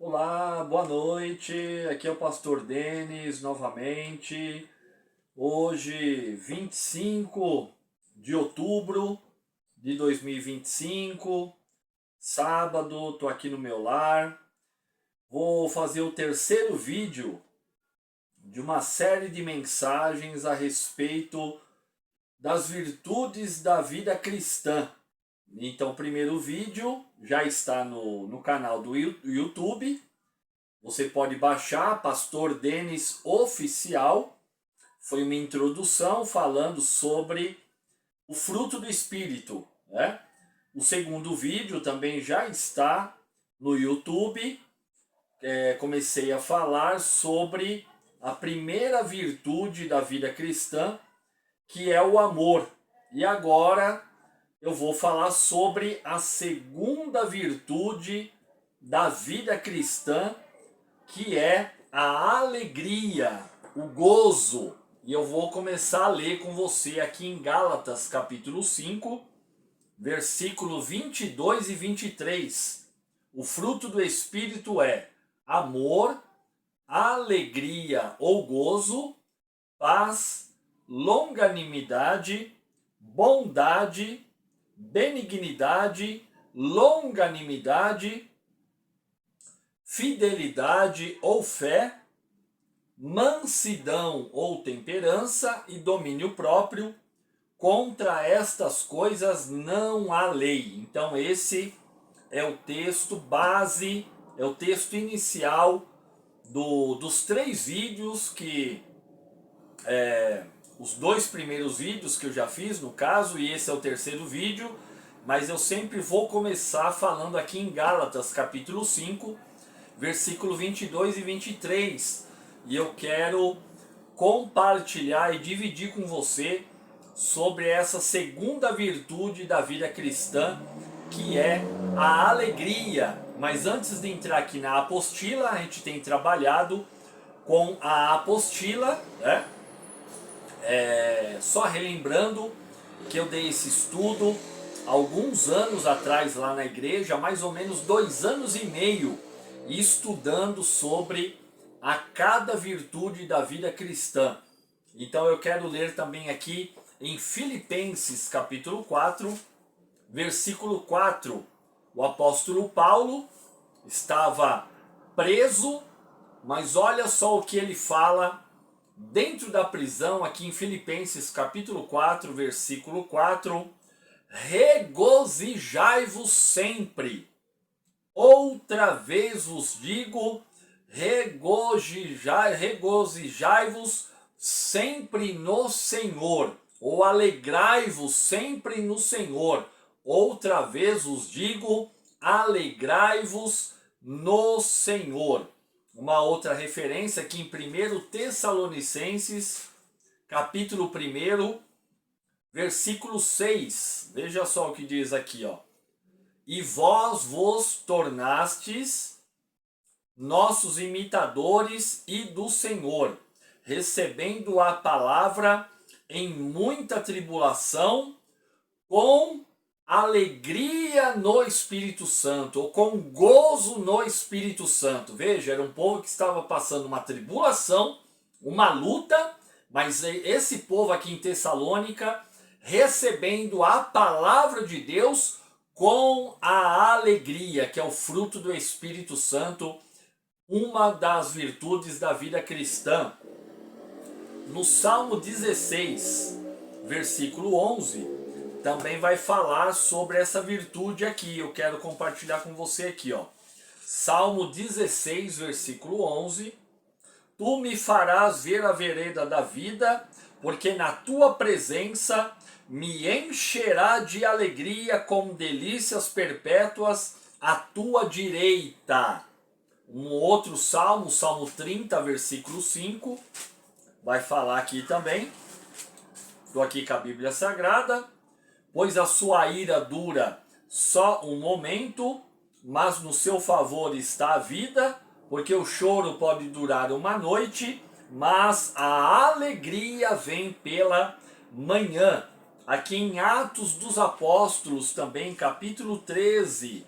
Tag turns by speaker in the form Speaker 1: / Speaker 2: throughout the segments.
Speaker 1: Olá, boa noite. Aqui é o Pastor Denis novamente. Hoje, 25 de outubro de 2025, sábado, tô aqui no meu lar. Vou fazer o terceiro vídeo de uma série de mensagens a respeito das virtudes da vida cristã. Então, o primeiro vídeo já está no canal do YouTube. Você pode baixar Pastor Denis Oficial. Foi uma introdução falando sobre o fruto do Espírito, né? O segundo vídeo também já está no YouTube. Comecei a falar sobre a primeira virtude da vida cristã, que é o amor. E agora eu vou falar sobre a segunda virtude da vida cristã, que é a alegria, o gozo. E eu vou começar a ler com você aqui em Gálatas capítulo 5, versículo 22 e 23. O fruto do Espírito é amor, alegria ou gozo, paz, longanimidade, bondade, benignidade, longanimidade, fidelidade ou fé, mansidão ou temperança e domínio próprio. Contra estas coisas não há lei. Então esse é o texto base, é o texto inicial dos três vídeos que os dois primeiros vídeos que eu já fiz, no caso, e esse é o terceiro vídeo, mas eu sempre vou começar falando aqui em Gálatas capítulo 5, versículo 22 e 23. E eu quero compartilhar e dividir com você sobre essa segunda virtude da vida cristã, que é a alegria. Mas antes de entrar aqui na apostila, a gente tem trabalhado com a apostila, né? Só relembrando que eu dei esse estudo alguns anos atrás lá na igreja, mais ou menos 2 anos e meio, estudando sobre a cada virtude da vida cristã. Então eu quero ler também aqui em Filipenses capítulo 4, versículo 4. O apóstolo Paulo estava preso, mas olha só o que ele fala dentro da prisão, aqui em Filipenses capítulo 4, versículo 4. Regozijai-vos sempre. Outra vez vos digo, regozijai-vos sempre no Senhor, ou alegrai-vos sempre no Senhor. Outra vez vos digo, alegrai-vos no Senhor. Uma outra referência aqui em 1 Tessalonicenses, capítulo 1, versículo 6. Veja só o que diz aqui, ó. E vós vos tornastes nossos imitadores e do Senhor, recebendo a palavra em muita tribulação, com alegria no Espírito Santo, ou com gozo no Espírito Santo. Veja, era um povo que estava passando uma tribulação, uma luta, mas esse povo aqui em Tessalônica, recebendo a palavra de Deus com a alegria, que é o fruto do Espírito Santo, uma das virtudes da vida cristã. No Salmo 16, versículo 11, também vai falar sobre essa virtude aqui. Eu quero compartilhar com você aqui, ó. Salmo 16, versículo 11. Tu me farás ver a vereda da vida, porque na tua presença me encherá de alegria, com delícias perpétuas à tua direita. Um outro salmo, Salmo 30, versículo 5, vai falar aqui também. Estou aqui com a Bíblia Sagrada. Pois a sua ira dura só um momento, mas no seu favor está a vida, porque o choro pode durar uma noite, mas a alegria vem pela manhã. Aqui em Atos dos Apóstolos também, capítulo 13,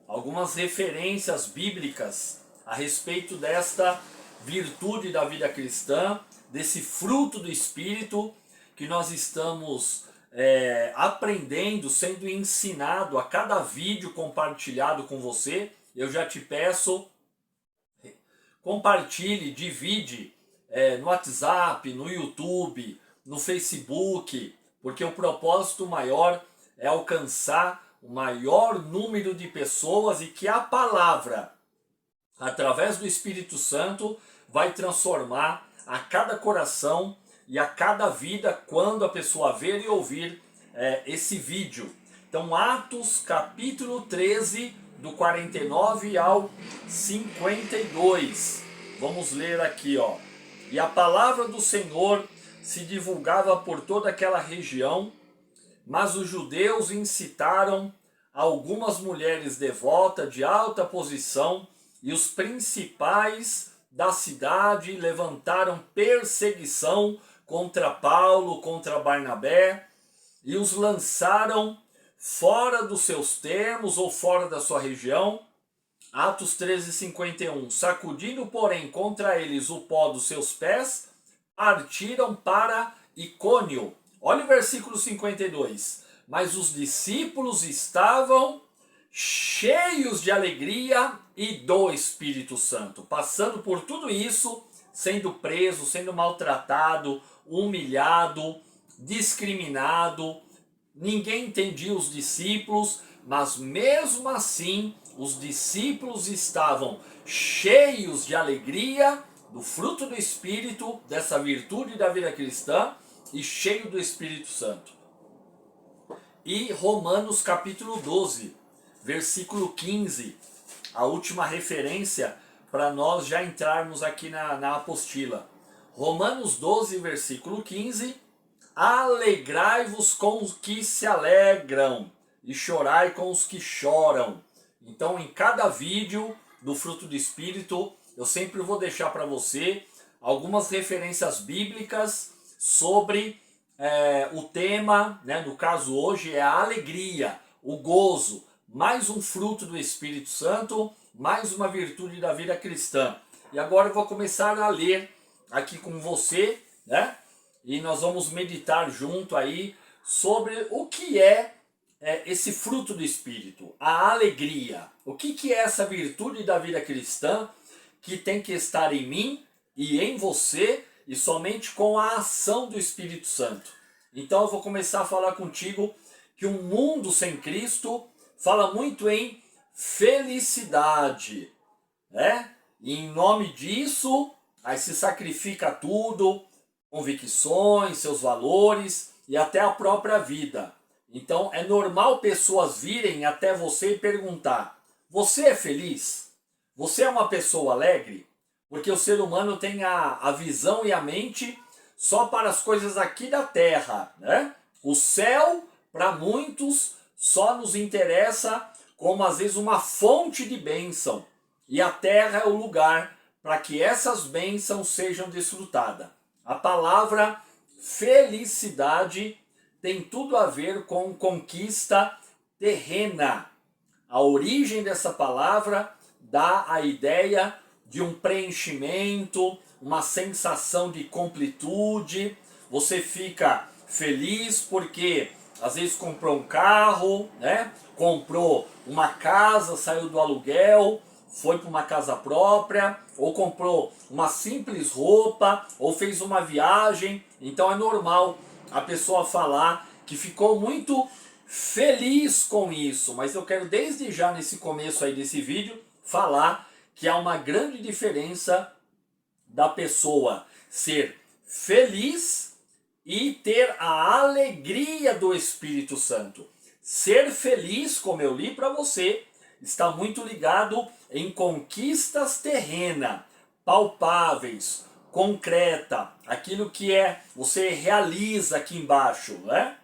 Speaker 1: algumas referências bíblicas a respeito desta virtude da vida cristã, desse fruto do Espírito que nós estamos aprendendo, sendo ensinado a cada vídeo compartilhado com você. Eu já te peço, compartilhe, divide no WhatsApp, no YouTube, no Facebook, porque o propósito maior é alcançar o maior número de pessoas e que a palavra, através do Espírito Santo, vai transformar a cada coração e a cada vida quando a pessoa ver e ouvir esse vídeo. Então, Atos capítulo 13, do 49 ao 52. Vamos ler aqui, ó. E a palavra do Senhor se divulgava por toda aquela região, mas os judeus incitaram algumas mulheres devotas de alta posição e os principais da cidade levantaram perseguição contra Paulo, contra Barnabé, e os lançaram fora dos seus termos ou fora da sua região. Atos 13:51. Sacudindo, porém, contra eles o pó dos seus pés, partiram para Icônio. Olha o versículo 52. Mas os discípulos estavam cheios de alegria e do Espírito Santo. Passando por tudo isso, sendo preso, sendo maltratado, humilhado, discriminado. Ninguém entendia os discípulos, mas mesmo assim os discípulos estavam cheios de alegria, do fruto do Espírito, dessa virtude da vida cristã, e cheio do Espírito Santo. E Romanos capítulo 12, versículo 15, a última referência para nós já entrarmos aqui na apostila. Romanos 12, versículo 15. Alegrai-vos com os que se alegram e chorai com os que choram. Então, em cada vídeo do fruto do Espírito, eu sempre vou deixar para você algumas referências bíblicas sobre o tema, né? No caso hoje é a alegria, o gozo, mais um fruto do Espírito Santo, mais uma virtude da vida cristã. E agora eu vou começar a ler aqui com você, né? E nós vamos meditar junto aí sobre o que é esse fruto do Espírito, a alegria. O que é essa virtude da vida cristã que tem que estar em mim e em você e somente com a ação do Espírito Santo. Então eu vou começar a falar contigo que um mundo sem Cristo fala muito em felicidade, né? E em nome disso, aí se sacrifica tudo, convicções, seus valores e até a própria vida. Então é normal pessoas virem até você e perguntar: você é feliz? Você é uma pessoa alegre? Porque o ser humano tem a visão e a mente só para as coisas aqui da terra, né? O céu, para muitos, só nos interessa como às vezes uma fonte de bênção. E a terra é o lugar para que essas bênçãos sejam desfrutadas. A palavra felicidade tem tudo a ver com conquista terrena. A origem dessa palavra dá a ideia de um preenchimento, uma sensação de completude. Você fica feliz porque às vezes comprou um carro, né? Comprou uma casa, saiu do aluguel, foi para uma casa própria, ou comprou uma simples roupa, ou fez uma viagem. Então é normal a pessoa falar que ficou muito feliz com isso. Mas eu quero desde já nesse começo aí desse vídeo falar que há uma grande diferença da pessoa ser feliz e ter a alegria do Espírito Santo. Ser feliz, como eu li para você, está muito ligado em conquistas terrenas, palpáveis, concreta, aquilo que você realiza aqui embaixo, né?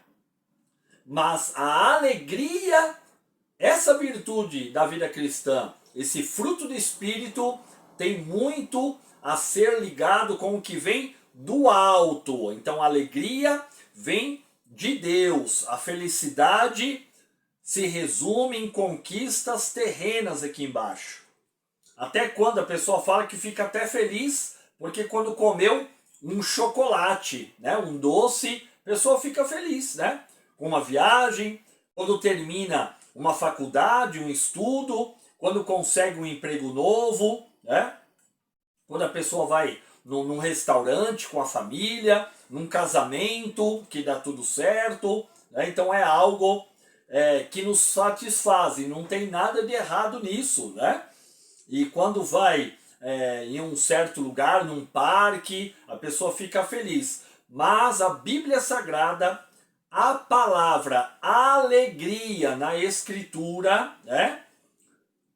Speaker 1: Mas a alegria, essa virtude da vida cristã, esse fruto do Espírito, tem muito a ser ligado com o que vem do alto. Então a alegria vem de Deus, a felicidade se resume em conquistas terrenas aqui embaixo. Até quando a pessoa fala que fica até feliz, porque quando comeu um chocolate, né, um doce, a pessoa fica feliz, né? Com uma viagem, quando termina uma faculdade, um estudo, quando consegue um emprego novo, né? Quando a pessoa vai num restaurante com a família, num casamento que dá tudo certo, né? Então é algo que nos satisfaz e não tem nada de errado nisso, né? E quando vai em um certo lugar, num parque, a pessoa fica feliz. Mas a Bíblia Sagrada, a palavra alegria na Escritura, né,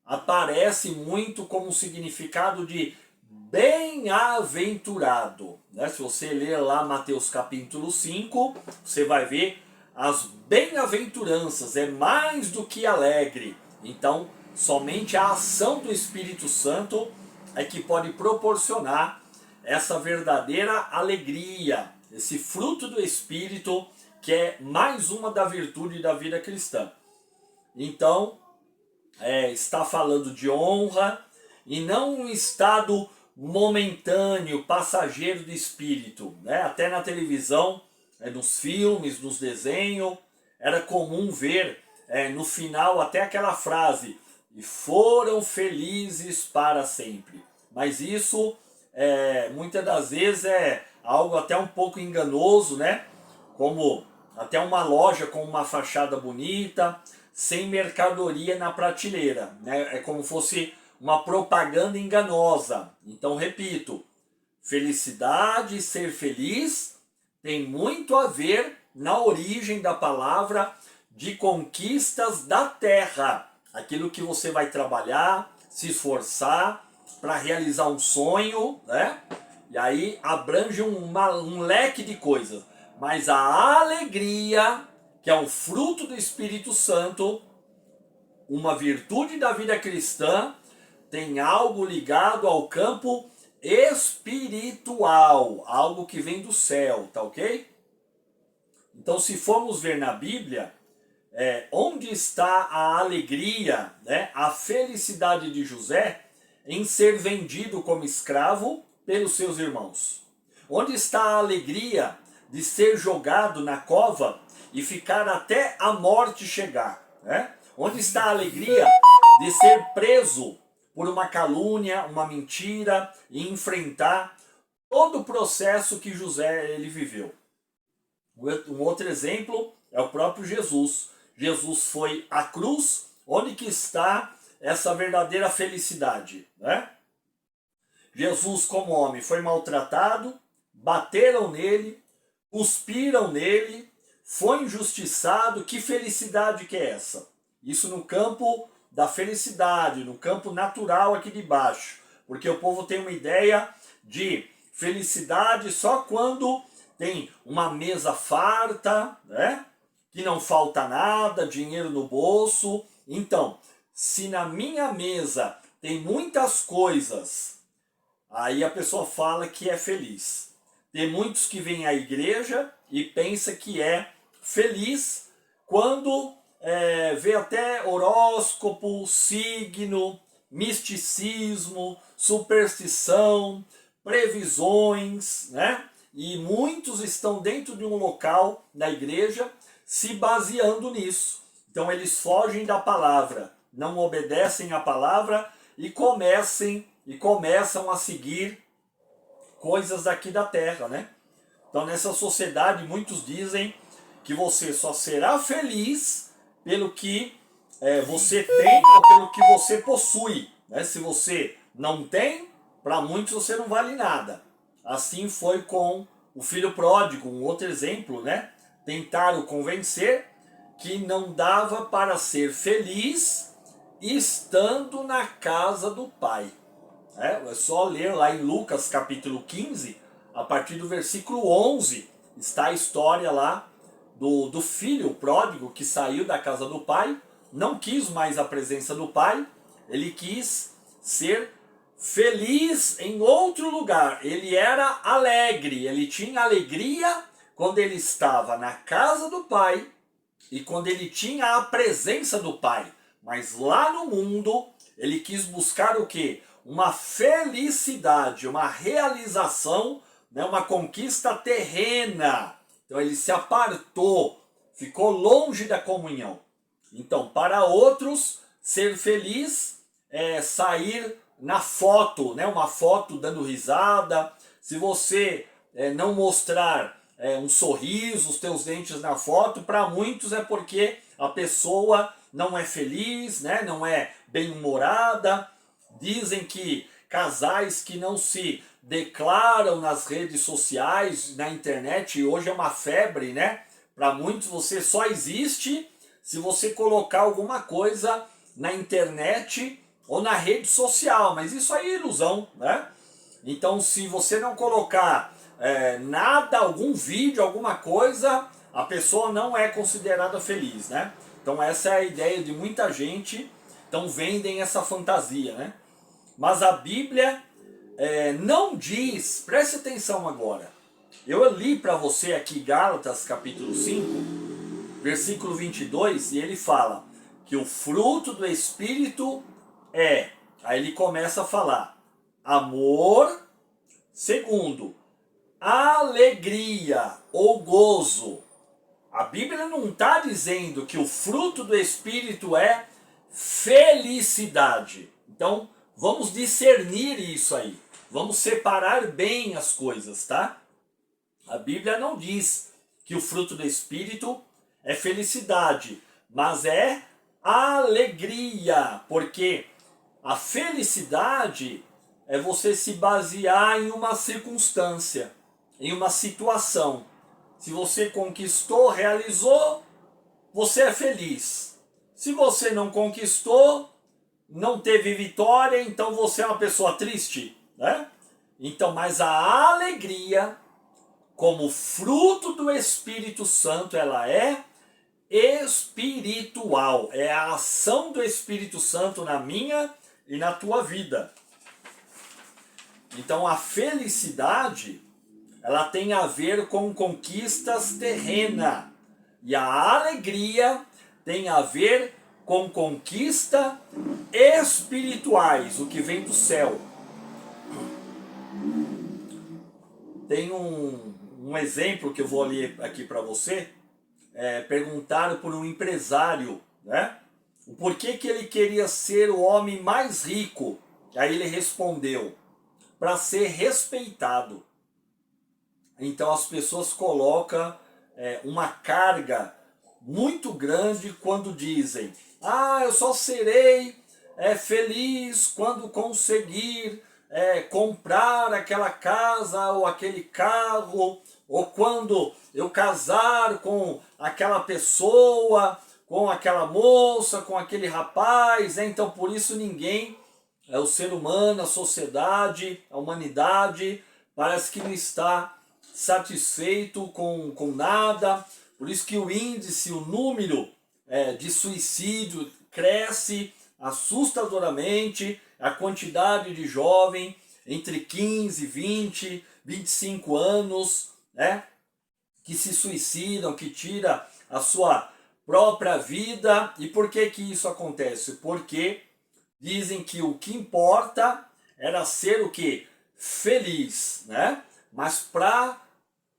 Speaker 1: aparece muito como significado de bem-aventurado. Né? Se você ler lá Mateus capítulo 5, você vai ver as bem-aventuranças, é mais do que alegre. Então, somente a ação do Espírito Santo é que pode proporcionar essa verdadeira alegria, esse fruto do Espírito, que é mais uma da virtude da vida cristã. Então, está falando de honra e não um estado momentâneo, passageiro de espírito. Né? Até na televisão, nos filmes, nos desenhos, era comum ver no final até aquela frase: e foram felizes para sempre. Mas isso muitas das vezes é algo até um pouco enganoso, né? Como até uma loja com uma fachada bonita, sem mercadoria na prateleira, né? É como fosse uma propaganda enganosa. Então, repito, felicidade e ser feliz tem muito a ver na origem da palavra de conquistas da terra. Aquilo que você vai trabalhar, se esforçar para realizar um sonho, né? E aí abrange um leque de coisas. Mas a alegria, que é o fruto do Espírito Santo, uma virtude da vida cristã, tem algo ligado ao campo espiritual, algo que vem do céu, tá ok? Então, se formos ver na Bíblia, onde está a alegria, né, a felicidade de José em ser vendido como escravo pelos seus irmãos? Onde está a alegria de ser jogado na cova e ficar até a morte chegar? Né? Onde está a alegria de ser preso por uma calúnia, uma mentira e enfrentar todo o processo que José ele viveu? Um outro exemplo é o próprio Jesus. Jesus foi à cruz, onde que está essa verdadeira felicidade, né? Jesus, como homem, foi maltratado, bateram nele, cuspiram nele, foi injustiçado. Que felicidade que é essa? Isso no campo da felicidade, no campo natural aqui de baixo. Porque o povo tem uma ideia de felicidade só quando tem uma mesa farta, né? Que não falta nada, dinheiro no bolso. Então, se na minha mesa tem muitas coisas, aí a pessoa fala que é feliz. Tem muitos que vêm à igreja e pensa que é feliz quando vê até horóscopo, signo, misticismo, superstição, previsões, né? E muitos estão dentro de um local na igreja se baseando nisso. Então eles fogem da palavra, não obedecem à palavra e começam a seguir coisas daqui da terra, né? Então nessa sociedade muitos dizem que você só será feliz pelo que você tem ou pelo que você possui, né? Se você não tem, para muitos você não vale nada. Assim foi com o filho pródigo, um outro exemplo, né? Tentaram convencer que não dava para ser feliz estando na casa do pai. É só ler lá em Lucas capítulo 15, a partir do versículo 11, está a história lá do filho pródigo que saiu da casa do pai, não quis mais a presença do pai, ele quis ser feliz em outro lugar. Ele era alegre, ele tinha alegria quando ele estava na casa do pai, e quando ele tinha a presença do Pai. Mas lá no mundo, ele quis buscar o quê? Uma felicidade, uma realização, né? Uma conquista terrena. Então ele se apartou, ficou longe da comunhão. Então, para outros, ser feliz é sair na foto, né? Uma foto dando risada. Se você não mostrar um sorriso, os teus dentes na foto, para muitos é porque a pessoa não é feliz, né? Não é bem-humorada. Dizem que casais que não se declaram nas redes sociais, na internet, hoje é uma febre, né? Para muitos você só existe se você colocar alguma coisa na internet ou na rede social, mas isso aí é ilusão, né? Então, se você não colocar nada, algum vídeo, alguma coisa, a pessoa não é considerada feliz, né? Então essa é a ideia de muita gente, então vendem essa fantasia, né? Mas a Bíblia não diz, preste atenção agora, eu li para você aqui Gálatas capítulo 5, versículo 22, e ele fala que o fruto do Espírito aí ele começa a falar, amor, segundo, alegria ou gozo. A Bíblia não está dizendo que o fruto do Espírito é felicidade. Então, vamos discernir isso aí. Vamos separar bem as coisas, tá? A Bíblia não diz que o fruto do Espírito é felicidade, mas é alegria, porque a felicidade é você se basear em uma circunstância, em uma situação. Se você conquistou, realizou, você é feliz. Se você não conquistou, não teve vitória, então você é uma pessoa triste, né? Então, mas a alegria, como fruto do Espírito Santo, ela é espiritual. É a ação do Espírito Santo na minha e na tua vida. Então, a felicidade, ela tem a ver com conquistas terrenas. E a alegria tem a ver com conquistas espirituais, o que vem do céu. Tem um exemplo que eu vou ler aqui para você. Perguntaram por um empresário, né? O porquê que ele queria ser o homem mais rico. Aí ele respondeu, para ser respeitado. Então as pessoas colocam uma carga muito grande quando dizem, eu só serei feliz quando conseguir comprar aquela casa ou aquele carro, ou quando eu casar com aquela pessoa, com aquela moça, com aquele rapaz, né? Então por isso ninguém, o ser humano, a sociedade, a humanidade, parece que não está satisfeito com nada. Por isso que o índice, o número de suicídio cresce assustadoramente, a quantidade de jovem entre 15, 20, 25 anos, né, que se suicidam, que tira a sua própria vida. E por que que isso acontece? Porque dizem que o que importa era ser o quê? Feliz, né? Mas para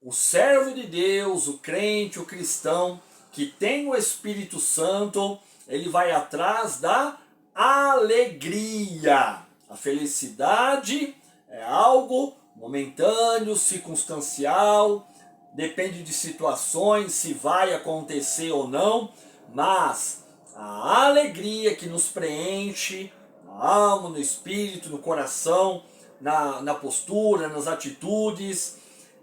Speaker 1: o servo de Deus, o crente, o cristão, que tem o Espírito Santo, ele vai atrás da alegria. A felicidade é algo momentâneo, circunstancial, depende de situações, se vai acontecer ou não, mas a alegria que nos preenche na alma, no espírito, no coração, na postura, nas atitudes,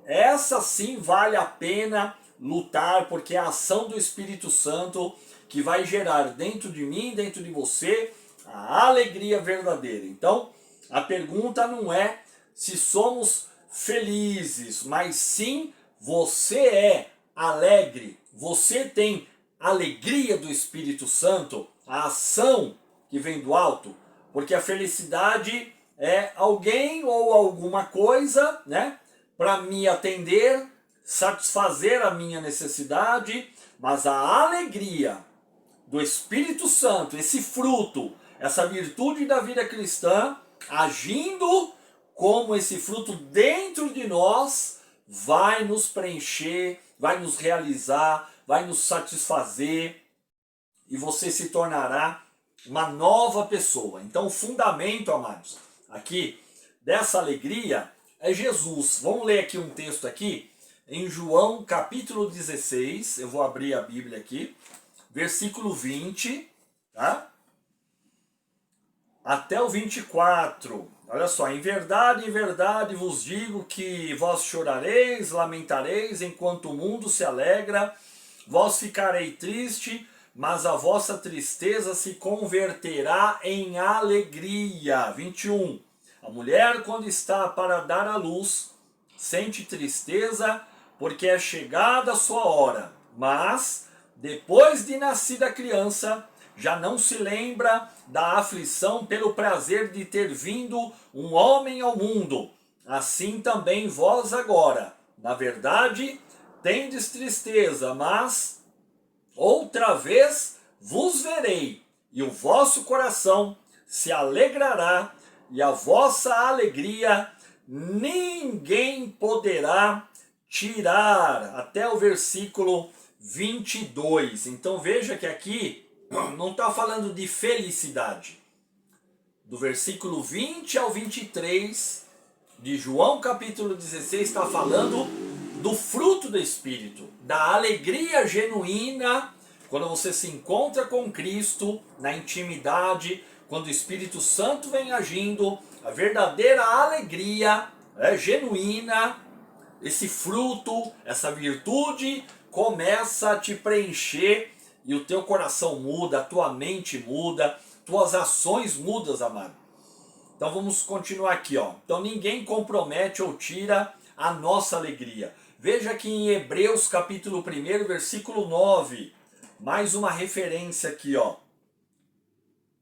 Speaker 1: essa sim vale a pena lutar, porque é a ação do Espírito Santo que vai gerar dentro de mim, dentro de você, a alegria verdadeira. Então, a pergunta não é se somos felizes, mas sim você é alegre, você tem alegria do Espírito Santo, a ação que vem do alto, porque a felicidade é alguém ou alguma coisa, né, para me atender, satisfazer a minha necessidade, mas a alegria do Espírito Santo, esse fruto, essa virtude da vida cristã, agindo como esse fruto dentro de nós, vai nos preencher, vai nos realizar, vai nos satisfazer, e você se tornará uma nova pessoa. Então o fundamento, amados, aqui dessa alegria é Jesus. Vamos ler aqui um texto aqui, em João capítulo 16, eu vou abrir a Bíblia aqui, versículo 20, tá? Até o 24. Olha só, em verdade vos digo que vós chorareis, lamentareis, enquanto o mundo se alegra, vós ficarei triste, mas a vossa tristeza se converterá em alegria. 21. A mulher, quando está para dar à luz, sente tristeza, porque é chegada a sua hora. Mas, depois de nascida a criança, já não se lembra da aflição pelo prazer de ter vindo um homem ao mundo. Assim também vós agora, na verdade, tendes tristeza, mas outra vez vos verei, e o vosso coração se alegrará, e a vossa alegria ninguém poderá tirar. Até o versículo 22. Então veja que aqui não está falando de felicidade. Do versículo 20 ao 23 de João capítulo 16 está falando do fruto do Espírito, da alegria genuína, quando você se encontra com Cristo na intimidade, quando o Espírito Santo vem agindo, a verdadeira alegria genuína, esse fruto, essa virtude começa a te preencher e o teu coração muda, a tua mente muda, tuas ações mudam, amado. Então vamos continuar aqui, ó. Então ninguém compromete ou tira a nossa alegria. Veja aqui em Hebreus capítulo 1, versículo 9. Mais uma referência aqui, ó.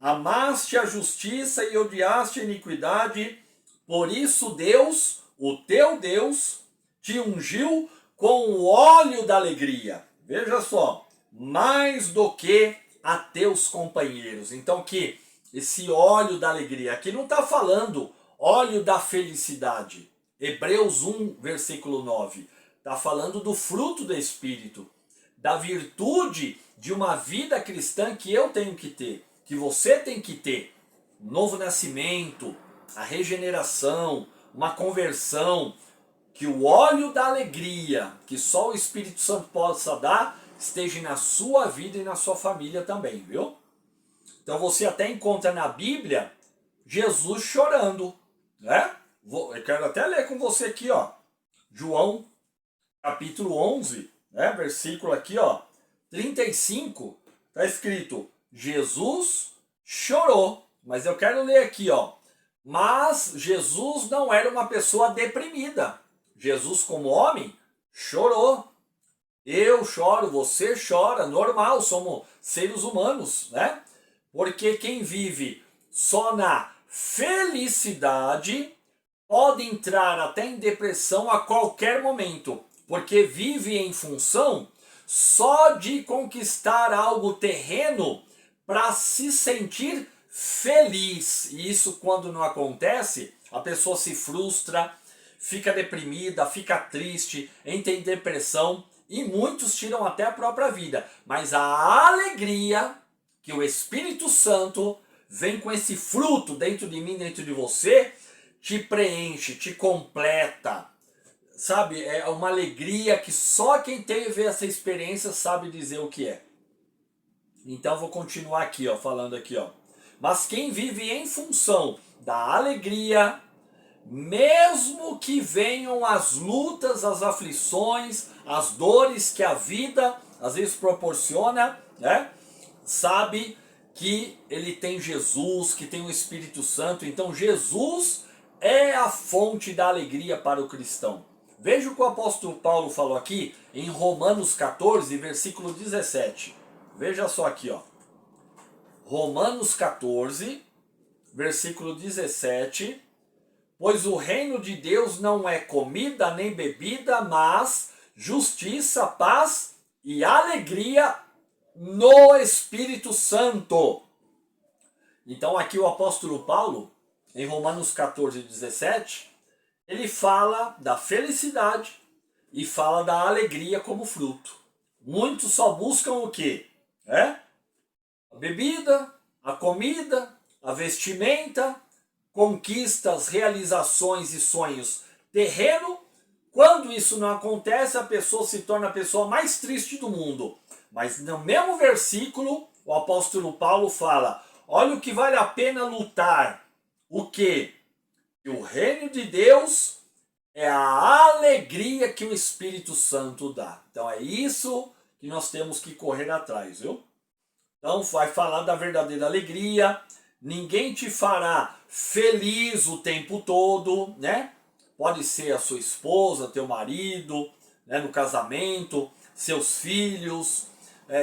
Speaker 1: Amaste a justiça e odiaste a iniquidade, por isso Deus, o teu Deus, te ungiu com o óleo da alegria. Veja só, mais do que a teus companheiros. Então que esse óleo da alegria, aqui não está falando óleo da felicidade. Hebreus 1, versículo 9. Está falando do fruto do Espírito, da virtude de uma vida cristã que eu tenho que ter, que você tem que ter. Novo nascimento, a regeneração, uma conversão, que o óleo da alegria, que só o Espírito Santo possa dar, esteja na sua vida e na sua família também, viu? Então você até encontra na Bíblia Jesus chorando, né? Eu quero até ler com você aqui, ó. João, capítulo 11, né? Versículo aqui, ó, 35, tá escrito: Jesus chorou. Mas eu quero ler aqui, ó. Mas Jesus não era uma pessoa deprimida. Jesus, como homem, chorou. Eu choro, você chora, normal, somos seres humanos, né? Porque quem vive só na felicidade pode entrar até em depressão a qualquer momento, porque vive em função só de conquistar algo terreno para se sentir feliz. E isso, quando não acontece, a pessoa se frustra, fica deprimida, fica triste, entra em depressão e muitos tiram até a própria vida. Mas a alegria que o Espírito Santo vem com esse fruto dentro de mim, dentro de você, te preenche, te completa. Sabe, é uma alegria que só quem teve essa experiência sabe dizer o que é. Então vou continuar aqui, ó, falando aqui, ó. Mas quem vive em função da alegria, mesmo que venham as lutas, as aflições, as dores que a vida às vezes proporciona, né? Sabe que ele tem Jesus, que tem o Espírito Santo. Então Jesus é a fonte da alegria para o cristão. Veja o que o apóstolo Paulo falou aqui em Romanos 14, versículo 17. Veja só aqui, ó. Romanos 14, versículo 17. Pois o reino de Deus não é comida nem bebida, mas justiça, paz e alegria no Espírito Santo. Então aqui o apóstolo Paulo, em Romanos 14, 17, ele fala da felicidade e fala da alegria como fruto. Muitos só buscam o quê? A bebida, a comida, a vestimenta, conquistas, realizações e sonhos terreno. Quando isso não acontece, a pessoa se torna a pessoa mais triste do mundo. Mas no mesmo versículo, o apóstolo Paulo fala: olha o que vale a pena lutar. O quê? Que o reino de Deus é a alegria que o Espírito Santo dá. Então é isso que nós temos que correr atrás, viu? Então vai falar da verdadeira alegria. Ninguém te fará feliz o tempo todo, né? Pode ser a sua esposa, teu marido, né, no casamento, seus filhos,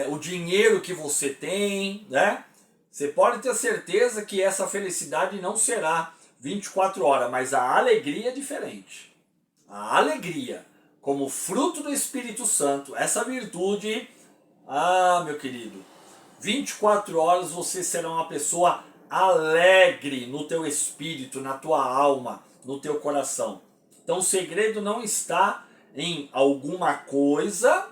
Speaker 1: o dinheiro que você tem, né? Você pode ter certeza que essa felicidade não será 24 horas, mas a alegria é diferente. A alegria, como fruto do Espírito Santo, essa virtude, meu querido, 24 horas você será uma pessoa alegre no teu espírito, na tua alma, no teu coração. Então o segredo não está em alguma coisa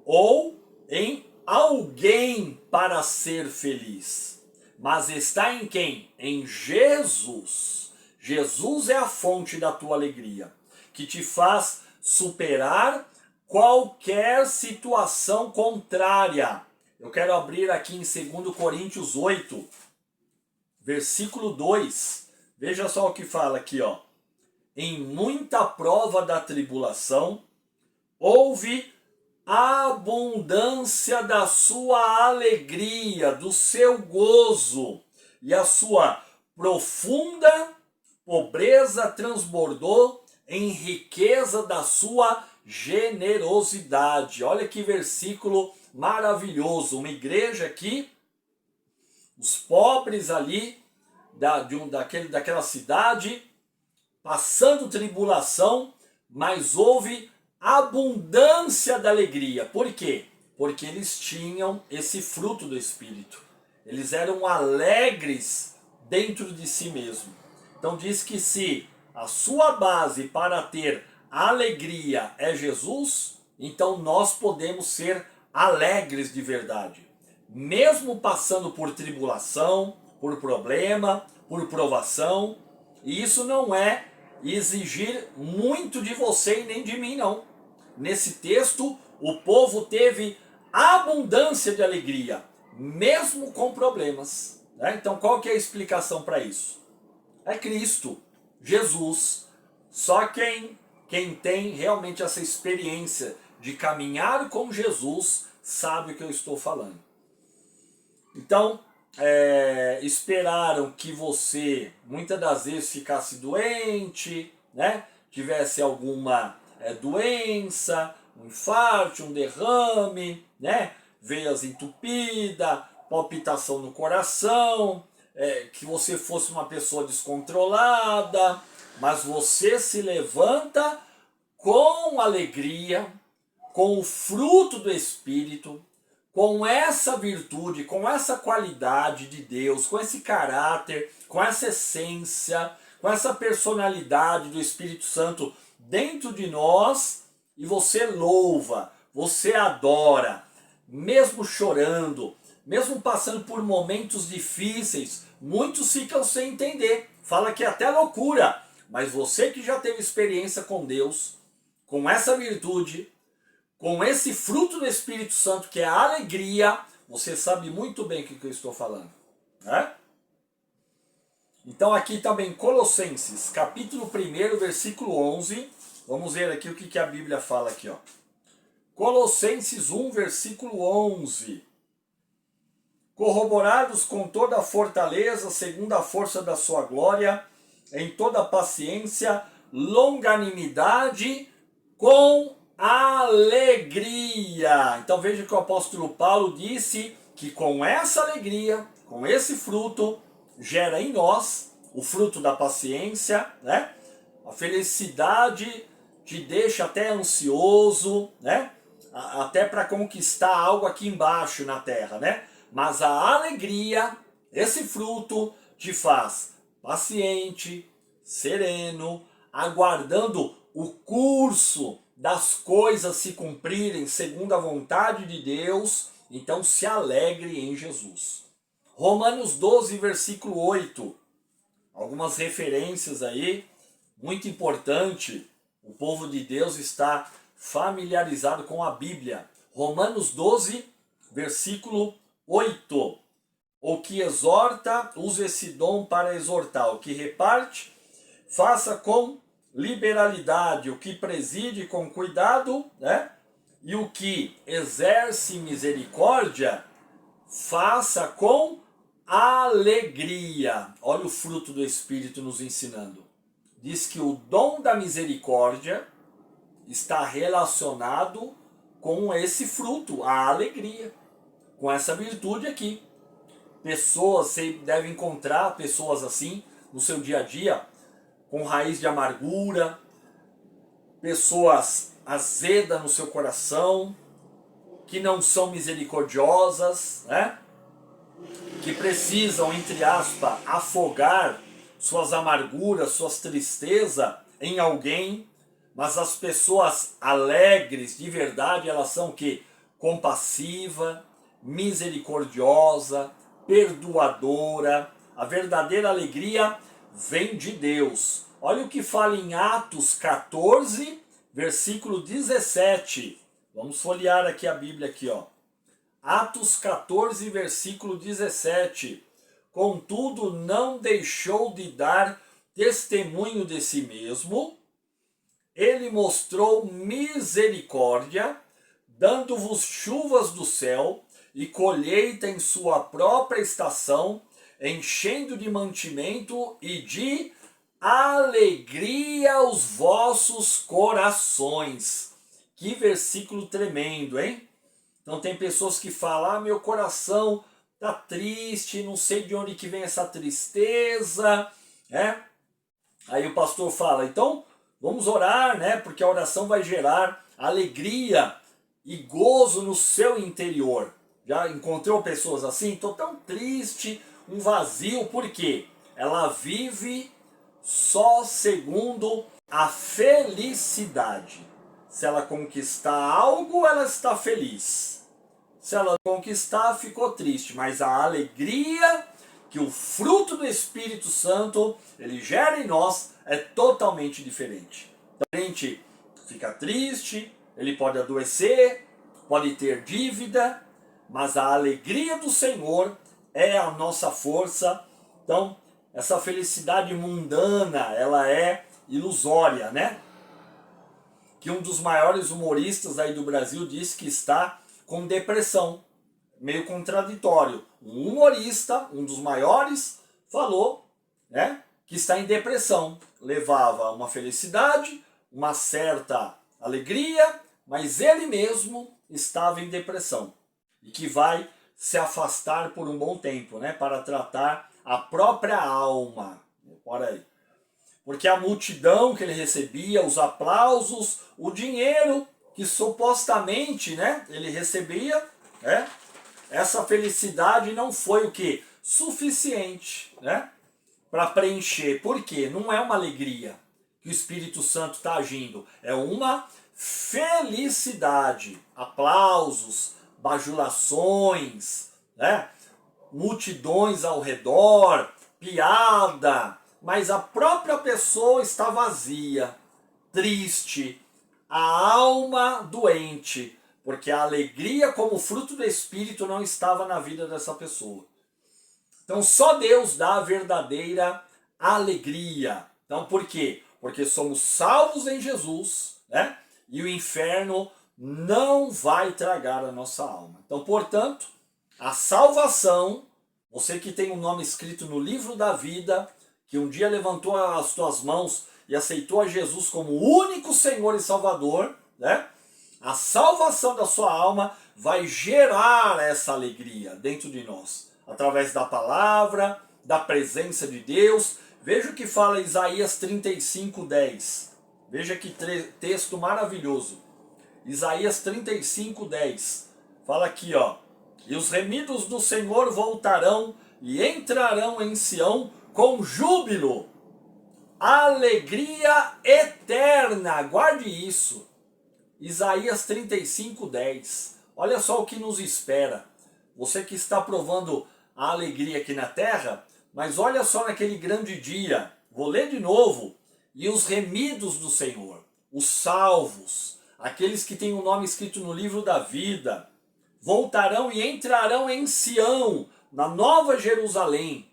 Speaker 1: ou em alguém para ser feliz, mas está em quem? Em Jesus. Jesus é a fonte da tua alegria, que te faz superar qualquer situação contrária. Eu quero abrir aqui em 2 Coríntios 8, versículo 2. Veja só o que fala aqui, ó. Em muita prova da tribulação, houve abundância da sua alegria, do seu gozo, e a sua profunda pobreza transbordou em riqueza da sua generosidade. Olha que versículo maravilhoso. Uma igreja aqui, os pobres ali daquela cidade, passando tribulação, mas houve abundância da alegria. Por quê? Porque eles tinham esse fruto do Espírito. Eles eram alegres dentro de si mesmo. Então diz que se a sua base para ter alegria é Jesus, então nós podemos ser alegres de verdade. Mesmo passando por tribulação, por problema, por provação. E isso não é exigir muito de você e nem de mim, não. Nesse texto, o povo teve abundância de alegria, mesmo com problemas. Né? Então, qual que é a explicação para isso? É Cristo, Jesus. Só quem tem realmente essa experiência de caminhar com Jesus sabe o que eu estou falando. Então, esperaram que você muitas das vezes ficasse doente, né? Tivesse alguma doença, um infarto, um derrame, né? Veias entupidas, palpitação no coração, que você fosse uma pessoa descontrolada, mas você se levanta com alegria, com o fruto do Espírito, com essa virtude, com essa qualidade de Deus, com esse caráter, com essa essência, com essa personalidade do Espírito Santo dentro de nós, e você louva, você adora, mesmo chorando, mesmo passando por momentos difíceis. Muitos ficam sem entender, fala que é até loucura, mas você que já teve experiência com Deus, com essa virtude, com esse fruto do Espírito Santo, que é a alegria, você sabe muito bem o que eu estou falando. Né? Então aqui também Colossenses, capítulo 1, versículo 11. Vamos ver aqui o que a Bíblia fala aqui. Ó. Colossenses 1, versículo 11. Corroborados com toda a fortaleza, segundo a força da sua glória, em toda paciência, longanimidade, com alegria. Então veja que o apóstolo Paulo disse que com essa alegria, com esse fruto, gera em nós o fruto da paciência, né? A felicidade te deixa até ansioso, né? Até para conquistar algo aqui embaixo na terra, né? Mas a alegria, esse fruto, te faz paciente, sereno, aguardando o curso das coisas se cumprirem segundo a vontade de Deus. Então se alegre em Jesus. Romanos 12, versículo 8. Algumas referências aí, muito importante. O povo de Deus está familiarizado com a Bíblia. Romanos 12, versículo 8. O que exorta, use esse dom para exortar. O que reparte, faça com liberalidade. O que preside, com cuidado, né? E o que exerce misericórdia, faça com alegria. Olha o fruto do Espírito nos ensinando. Diz que o dom da misericórdia está relacionado com esse fruto, a alegria, com essa virtude aqui. Pessoas, você deve encontrar pessoas assim no seu dia a dia, com raiz de amargura, pessoas azedas no seu coração, que não são misericordiosas, né? Que precisam, entre aspas, afogar suas amarguras, suas tristezas em alguém. Mas as pessoas alegres de verdade, elas são o quê? Compassiva, misericordiosa, perdoadora. A verdadeira alegria vem de Deus. Olha o que fala em Atos 14, versículo 17. Vamos folhear aqui a Bíblia aqui, ó. Atos 14, versículo 17. Contudo, não deixou de dar testemunho de si mesmo. Ele mostrou misericórdia, dando-vos chuvas do céu e colheita em sua própria estação, enchendo de mantimento e de alegria os vossos corações. Que versículo tremendo, hein? Então tem pessoas que falam, meu coração tá triste, não sei de onde que vem essa tristeza, né? Aí o pastor fala, então vamos orar, né? Porque a oração vai gerar alegria e gozo no seu interior. Já encontrou pessoas assim? Estou tão triste, um vazio, por quê? Ela vive só segundo a felicidade. Se ela conquistar algo, ela está feliz. Se ela conquistar, ficou triste. Mas a alegria que o fruto do Espírito Santo ele gera em nós é totalmente diferente. Então, a gente fica triste, ele pode adoecer, pode ter dívida, mas a alegria do Senhor é a nossa força. Então, essa felicidade mundana, ela é ilusória, né? Que um dos maiores humoristas aí do Brasil disse que está com depressão. Meio contraditório. Um humorista, um dos maiores, falou, né, que está em depressão. Levava uma felicidade, uma certa alegria, mas ele mesmo estava em depressão. E que vai se afastar por um bom tempo, né, para tratar a própria alma. Olha aí. Porque a multidão que ele recebia, os aplausos, o dinheiro que supostamente, né, ele recebia, né, essa felicidade não foi o que? Suficiente, né, para preencher. Por quê? Não é uma alegria que o Espírito Santo está agindo, é uma felicidade. Aplausos, bajulações, né, multidões ao redor, piada, mas a própria pessoa está vazia, triste, a alma doente, porque a alegria como fruto do Espírito não estava na vida dessa pessoa. Então só Deus dá a verdadeira alegria. Então por quê? Porque somos salvos em Jesus, né? E o inferno não vai tragar a nossa alma. Então, portanto, a salvação, você que tem um nome escrito no livro da vida, que um dia levantou as tuas mãos e aceitou a Jesus como o único Senhor e Salvador, né? A salvação da sua alma vai gerar essa alegria dentro de nós, através da palavra, da presença de Deus. Veja o que fala Isaías 35:10. Veja que texto maravilhoso. Isaías 35:10. Fala aqui, ó. E os remidos do Senhor voltarão e entrarão em Sião com júbilo, alegria eterna. Guarde isso. Isaías 35:10. Olha só o que nos espera. Você que está provando a alegria aqui na terra, mas olha só naquele grande dia. Vou ler de novo. E os remidos do Senhor, os salvos, aqueles que têm o nome escrito no livro da vida, voltarão e entrarão em Sião, na nova Jerusalém,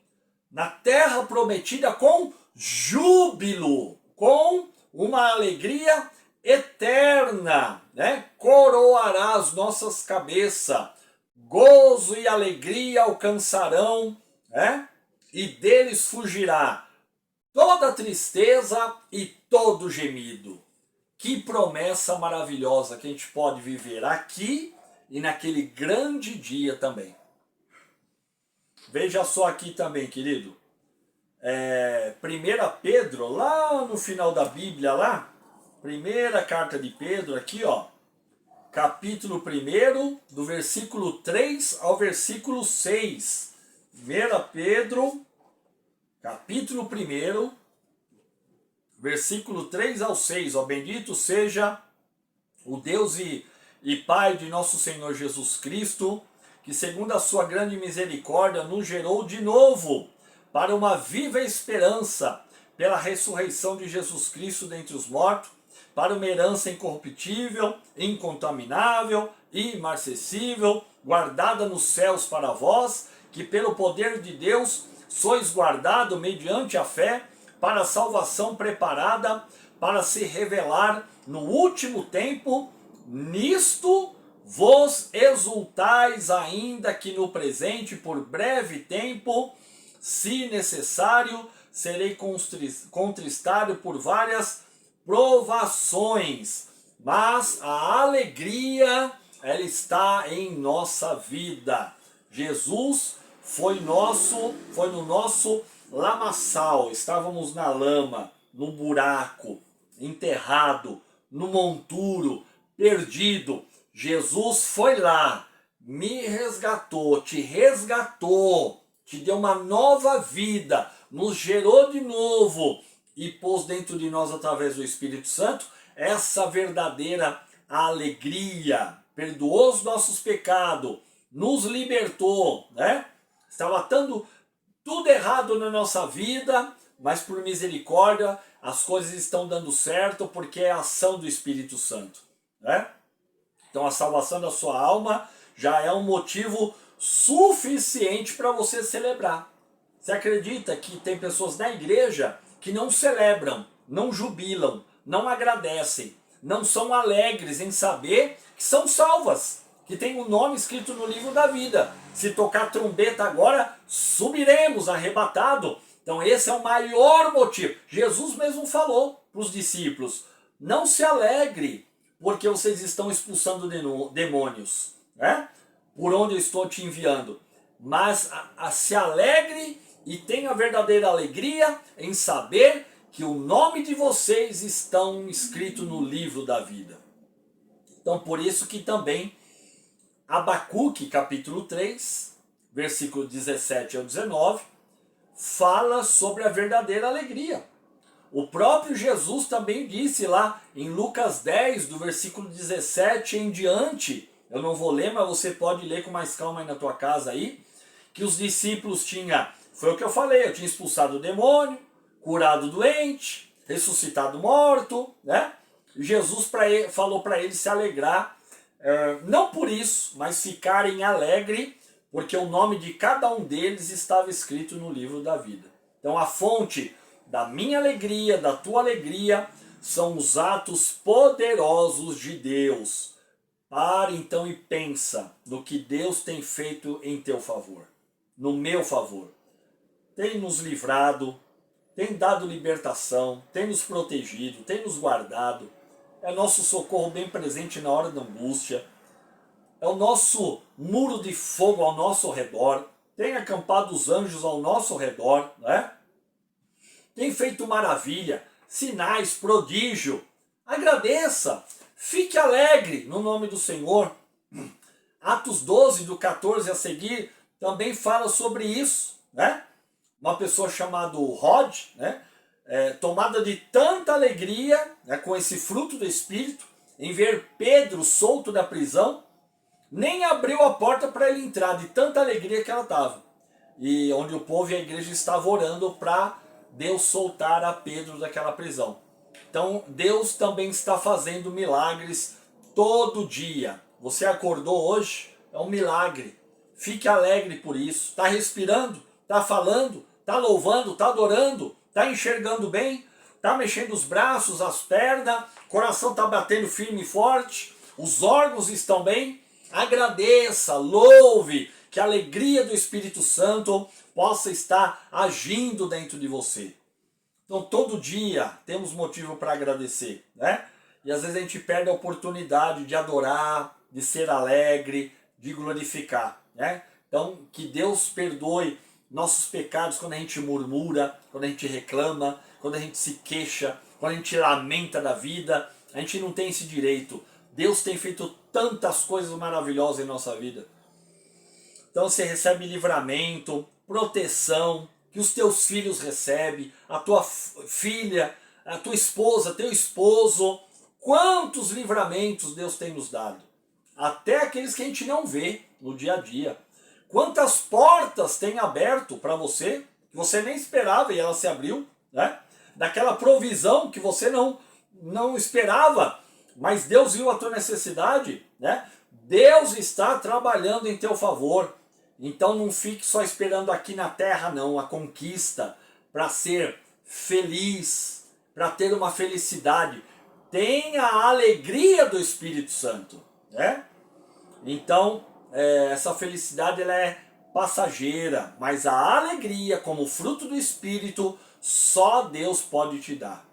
Speaker 1: na terra prometida com júbilo, com uma alegria eterna, né? Coroará as nossas cabeças, gozo e alegria alcançarão, né? E deles fugirá toda tristeza e todo gemido. Que promessa maravilhosa que a gente pode viver aqui e naquele grande dia também. Veja só aqui também, querido. 1 Pedro, lá no final da Bíblia, lá, primeira carta de Pedro, aqui, ó, capítulo 1, do versículo 3 ao versículo 6. 1 Pedro, capítulo 1, versículo 3 ao 6. Ó, bendito seja o Deus e Pai de nosso Senhor Jesus Cristo, que segundo a sua grande misericórdia nos gerou de novo para uma viva esperança pela ressurreição de Jesus Cristo dentre os mortos, para uma herança incorruptível, incontaminável e imarcessível, guardada nos céus para vós, que pelo poder de Deus sois guardado mediante a fé para a salvação preparada para se revelar no último tempo. Nisto vos exultais, ainda que no presente, por breve tempo, se necessário, serei contristado por várias provações, mas a alegria, ela está em nossa vida. Jesus foi no nosso lamaçal, estávamos na lama, no buraco, enterrado, no monturo, perdido. Jesus foi lá, me resgatou, te deu uma nova vida, nos gerou de novo e pôs dentro de nós, através do Espírito Santo, essa verdadeira alegria. Perdoou os nossos pecados, nos libertou, né? Estava tudo errado na nossa vida, mas por misericórdia as coisas estão dando certo porque é a ação do Espírito Santo, né? Então a salvação da sua alma já é um motivo suficiente para você celebrar. Você acredita que tem pessoas na igreja que não celebram, não jubilam, não agradecem, não são alegres em saber que são salvas, que tem o nome escrito no livro da vida. Se tocar trombeta agora, subiremos arrebatado. Então esse é o maior motivo. Jesus mesmo falou para os discípulos: não se alegre porque vocês estão expulsando demônios, né? Por onde eu estou te enviando. Mas se alegre e tenha verdadeira alegria em saber que o nome de vocês estão escrito no livro da vida. Então por isso que também Abacuque, capítulo 3, versículo 17 ao 19, fala sobre a verdadeira alegria. O próprio Jesus também disse lá em Lucas 10, do versículo 17 em diante, eu não vou ler, mas você pode ler com mais calma aí na tua casa aí, que os discípulos foi o que eu falei, eu tinha expulsado o demônio, curado o doente, ressuscitado o morto, né? Jesus falou para eles se alegrar, não por isso, mas ficarem alegres, porque o nome de cada um deles estava escrito no livro da vida. Então a fonte da minha alegria, da tua alegria, são os atos poderosos de Deus. Para então e pensa no que Deus tem feito em teu favor, no meu favor. Tem nos livrado, tem dado libertação, tem nos protegido, tem nos guardado. É nosso socorro bem presente na hora da angústia. É o nosso muro de fogo ao nosso redor. Tem acampado os anjos ao nosso redor, né? Tem feito maravilha, sinais, prodígio. Agradeça, fique alegre no nome do Senhor. Atos 12, do 14 a seguir, também fala sobre isso, né? Uma pessoa chamada Rod, né? Tomada de tanta alegria, né, com esse fruto do Espírito, em ver Pedro solto da prisão, nem abriu a porta para ele entrar, de tanta alegria que ela estava. E onde o povo e a igreja estavam orando para Deus soltar a Pedro daquela prisão. Então Deus também está fazendo milagres todo dia. Você acordou hoje, é um milagre. Fique alegre por isso. Está respirando, está falando, está louvando, está adorando, está enxergando bem, está mexendo os braços, as pernas, o coração está batendo firme e forte, os órgãos estão bem. Agradeça, louve, que a alegria do Espírito Santo possa estar agindo dentro de você. Então todo dia temos motivo para agradecer, né? E às vezes a gente perde a oportunidade de adorar, de ser alegre, de glorificar, né? Então que Deus perdoe nossos pecados quando a gente murmura, quando a gente reclama, quando a gente se queixa, quando a gente lamenta da vida. A gente não tem esse direito. Deus tem feito tantas coisas maravilhosas em nossa vida. Então você recebe livramento, proteção, que os teus filhos recebem, a tua filha, a tua esposa, teu esposo. Quantos livramentos Deus tem nos dado. Até aqueles que a gente não vê no dia a dia. Quantas portas tem aberto para você, que você nem esperava e ela se abriu, né? Daquela provisão que você não esperava, mas Deus viu a tua necessidade, né? Deus está trabalhando em teu favor. Então não fique só esperando aqui na terra não, a conquista, para ser feliz, para ter uma felicidade. Tenha a alegria do Espírito Santo, né? Então essa felicidade ela é passageira, mas a alegria como fruto do Espírito só Deus pode te dar.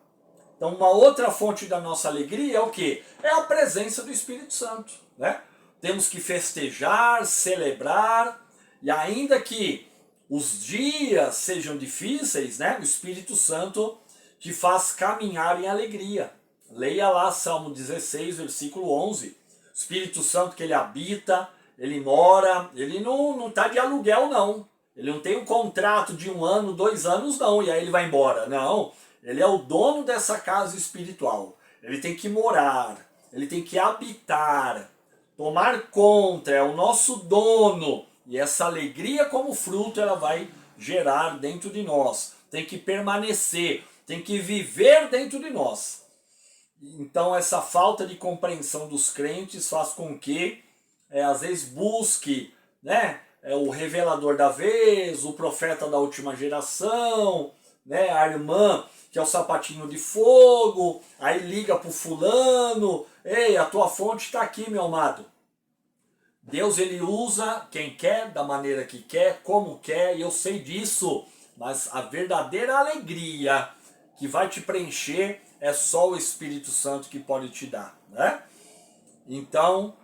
Speaker 1: Então uma outra fonte da nossa alegria é o quê? É a presença do Espírito Santo, né? Temos que festejar, celebrar, e ainda que os dias sejam difíceis, né? O Espírito Santo te faz caminhar em alegria. Leia lá Salmo 16, versículo 11. O Espírito Santo que ele habita, ele mora, ele não está de aluguel não. Ele não tem um contrato de 1 ano, 2 anos não, e aí ele vai embora. Não, ele é o dono dessa casa espiritual. Ele tem que morar, ele tem que habitar, tomar conta, é o nosso dono. E essa alegria como fruto ela vai gerar dentro de nós. Tem que permanecer, tem que viver dentro de nós. Então essa falta de compreensão dos crentes faz com que às vezes busque, né, o revelador da vez, o profeta da última geração, né, a irmã que é o sapatinho de fogo, aí liga para o fulano, ei, a tua fonte está aqui, meu amado. Deus ele usa quem quer, da maneira que quer, como quer, e eu sei disso, mas a verdadeira alegria que vai te preencher é só o Espírito Santo que pode te dar, né? Então,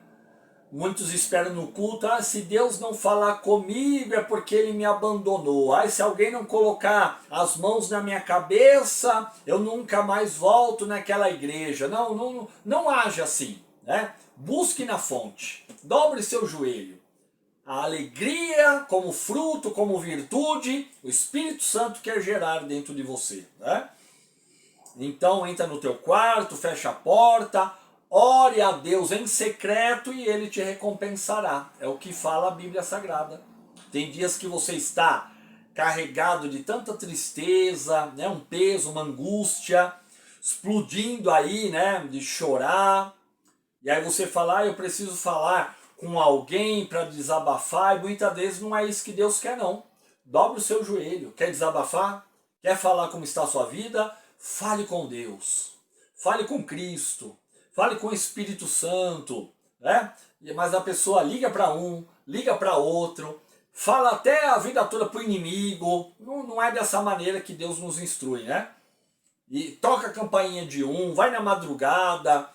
Speaker 1: muitos esperam no culto, se Deus não falar comigo é porque ele me abandonou. Se alguém não colocar as mãos na minha cabeça, eu nunca mais volto naquela igreja. Não age assim, né? Busque na fonte, dobre seu joelho. A alegria como fruto, como virtude, o Espírito Santo quer gerar dentro de você, né? Então entra no teu quarto, fecha a porta, ore a Deus em secreto e ele te recompensará. É o que fala a Bíblia Sagrada. Tem dias que você está carregado de tanta tristeza, né, um peso, uma angústia, explodindo aí, né, de chorar. E aí você fala, eu preciso falar com alguém para desabafar, e muitas vezes não é isso que Deus quer não. Dobre o seu joelho. Quer desabafar? Quer falar como está a sua vida? Fale com Deus. Fale com Cristo. Fale com o Espírito Santo, né? Mas a pessoa liga para um, liga para outro, fala até a vida toda para o inimigo. Não é dessa maneira que Deus nos instrui, né? E toca a campainha de um, vai na madrugada,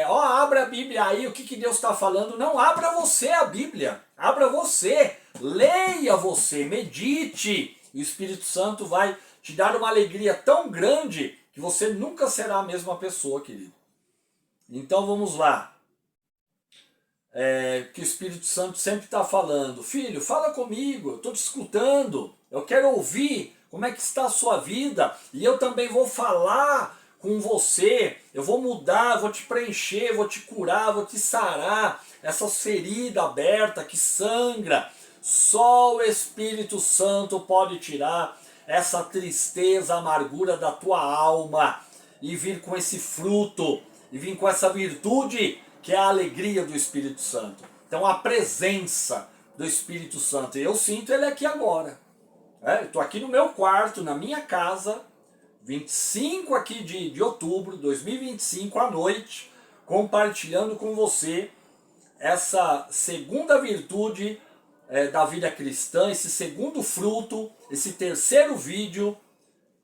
Speaker 1: abra a Bíblia aí, o que Deus está falando? Não, abra você a Bíblia, abra você, leia você, medite. E o Espírito Santo vai te dar uma alegria tão grande que você nunca será a mesma pessoa, querido. Então vamos lá. Que o Espírito Santo sempre está falando: filho, fala comigo, eu estou te escutando, eu quero ouvir como é que está a sua vida, e eu também vou falar com você, eu vou mudar, vou te preencher, vou te curar, vou te sarar, essa ferida aberta que sangra. Só o Espírito Santo pode tirar essa tristeza, amargura da tua alma, e vir com esse fruto, e vir com essa virtude, que é a alegria do Espírito Santo. Então a presença do Espírito Santo, eu sinto ele aqui agora. Eu estou aqui no meu quarto, na minha casa, 25 aqui de outubro de 2025, à noite, compartilhando com você essa segunda virtude da vida cristã, esse segundo fruto, esse terceiro vídeo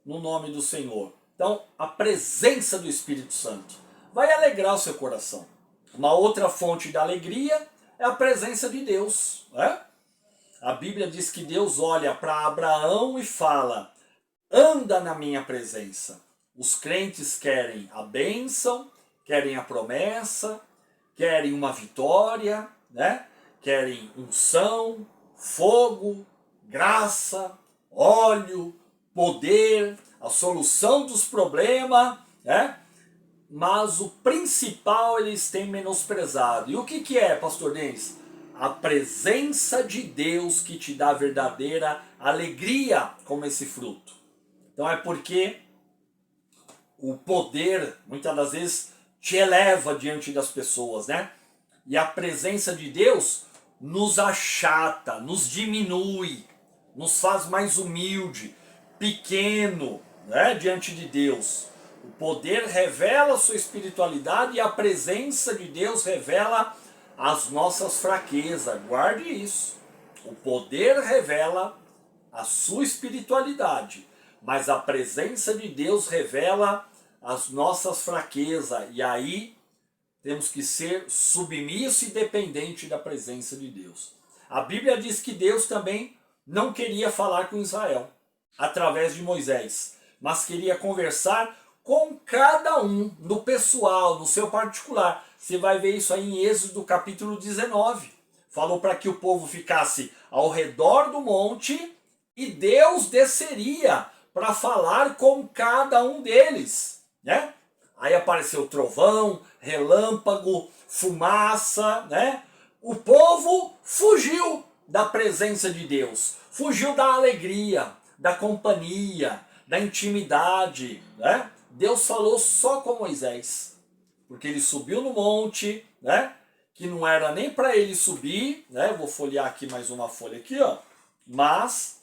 Speaker 1: no nome do Senhor. Então, a presença do Espírito Santo vai alegrar o seu coração. Uma outra fonte da alegria é a presença de Deus. A Bíblia diz que Deus olha para Abraão e fala: anda na minha presença. Os crentes querem a bênção, querem a promessa, querem uma vitória, querem unção, fogo, graça, óleo, poder, a solução dos problemas, mas o principal eles têm menosprezado. E o que é, pastor Denis? A presença de Deus que te dá verdadeira alegria como esse fruto. Então é porque o poder, muitas das vezes, te eleva diante das pessoas, E a presença de Deus nos achata, nos diminui, nos faz mais humilde, pequeno, diante de Deus. O poder revela a sua espiritualidade e a presença de Deus revela as nossas fraquezas. Guarde isso. O poder revela a sua espiritualidade, mas a presença de Deus revela as nossas fraquezas. E aí temos que ser submisso e dependente da presença de Deus. A Bíblia diz que Deus também não queria falar com Israel através de Moisés, mas queria conversar com cada um, no pessoal, no seu particular. Você vai ver isso aí em Êxodo capítulo 19. Falou para que o povo ficasse ao redor do monte e Deus desceria para falar com cada um deles. Aí apareceu trovão, relâmpago, fumaça. O povo fugiu da presença de Deus, fugiu da alegria, da companhia, da intimidade. Deus falou só com Moisés, porque ele subiu no monte, que não era nem para ele subir, Eu vou folhear aqui mais uma folha aqui, mas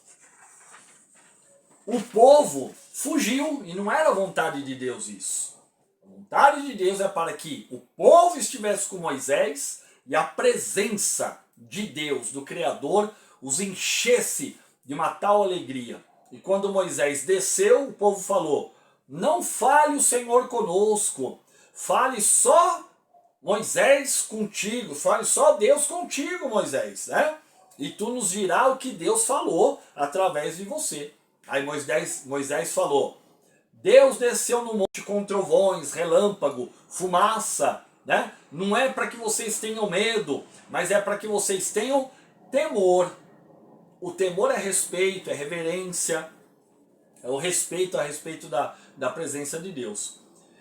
Speaker 1: o povo fugiu e não era a vontade de Deus isso. A vontade de Deus é para que o povo estivesse com Moisés e a presença de Deus, do Criador, os enchesse de uma tal alegria. E quando Moisés desceu, o povo falou: não fale o Senhor conosco, fale só Moisés contigo, fale só Deus contigo, Moisés, E tu nos dirá o que Deus falou através de você. Aí Moisés falou: Deus desceu no monte com trovões, relâmpago, fumaça, Não é para que vocês tenham medo, mas é para que vocês tenham temor. O temor é respeito, é reverência, é o respeito a respeito da presença de Deus.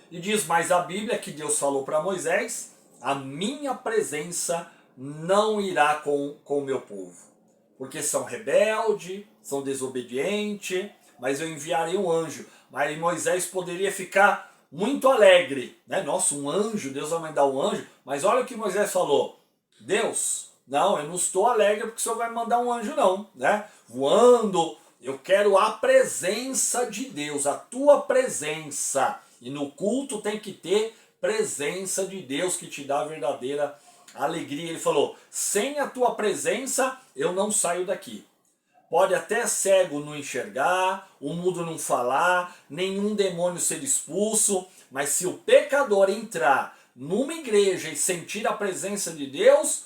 Speaker 1: E diz mais a Bíblia que Deus falou para Moisés: a minha presença não irá com o meu povo, porque são rebeldes, são desobedientes, mas eu enviarei um anjo. Mas Moisés poderia ficar muito alegre, Nossa, um anjo, Deus vai mandar um anjo. Mas olha o que Moisés falou: Deus, não, eu não estou alegre porque o Senhor vai mandar um anjo não, voando. Eu quero a presença de Deus, a tua presença. E no culto tem que ter presença de Deus que te dá a verdadeira alegria. Ele falou: sem a tua presença eu não saio daqui. Pode até cego não enxergar, o mudo não falar, nenhum demônio ser expulso, mas se o pecador entrar numa igreja e sentir a presença de Deus,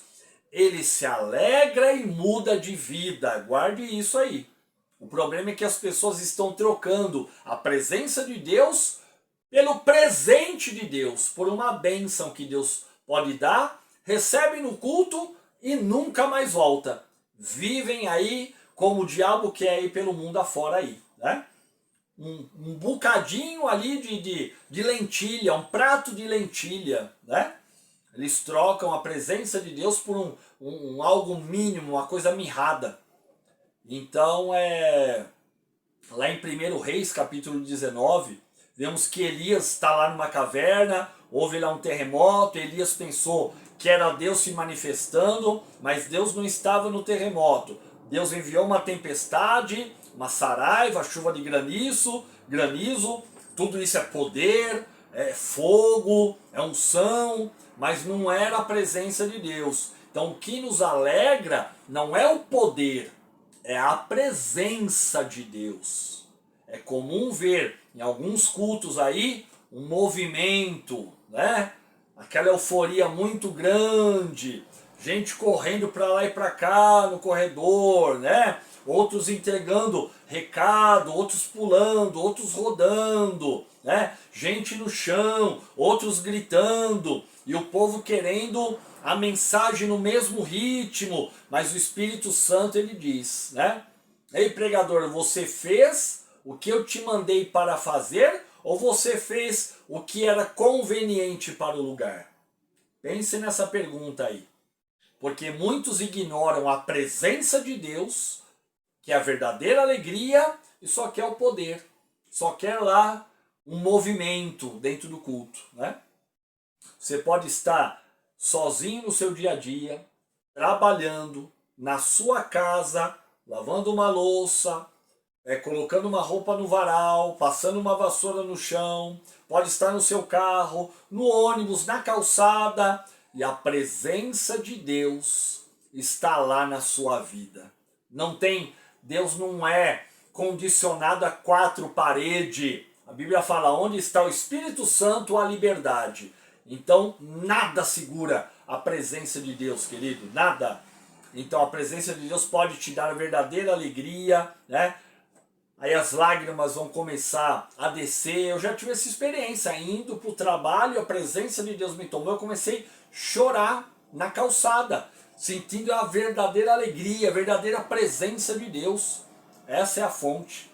Speaker 1: ele se alegra e muda de vida. Guarde isso aí. O problema é que as pessoas estão trocando a presença de Deus pelo presente de Deus, por uma bênção que Deus pode dar, recebem no culto e nunca mais volta. Vivem aí como o diabo quer ir pelo mundo afora aí, né? Um bocadinho ali de lentilha, um prato de lentilha, né? Eles trocam a presença de Deus por um algo mínimo, uma coisa mirrada. Então, lá em 1 Reis, capítulo 19, vemos que Elias está lá numa caverna, houve lá um terremoto, Elias pensou que era Deus se manifestando, mas Deus não estava no terremoto. Deus enviou uma tempestade, uma saraiva, chuva de granizo, tudo isso é poder, é fogo, é unção, mas não era a presença de Deus. Então o que nos alegra não é o poder, é a presença de Deus. É comum ver em alguns cultos aí um movimento, né? Aquela euforia muito grande, gente correndo para lá e para cá no corredor, né? Outros entregando recado, outros pulando, outros rodando, né? Gente no chão, outros gritando, e o povo querendo a mensagem no mesmo ritmo, mas o Espírito Santo ele diz, né? Ei, pregador, você fez o que eu te mandei para fazer ou você fez o que era conveniente para o lugar? Pense nessa pergunta aí. Porque muitos ignoram a presença de Deus, que é a verdadeira alegria, e só quer o poder. Só quer lá um movimento dentro do culto, né? Você pode estar sozinho no seu dia a dia, trabalhando, na sua casa, lavando uma louça, colocando uma roupa no varal, passando uma vassoura no chão, pode estar no seu carro, no ônibus, na calçada, e a presença de Deus está lá na sua vida. Deus não é condicionado a quatro paredes. A Bíblia fala, onde está o Espírito Santo, há liberdade. Então, nada segura a presença de Deus, querido, nada. Então, a presença de Deus pode te dar a verdadeira alegria, né? Aí as lágrimas vão começar a descer. Eu já tive essa experiência, indo para o trabalho, a presença de Deus me tomou, eu comecei a chorar na calçada, sentindo a verdadeira alegria, a verdadeira presença de Deus. Essa é a fonte.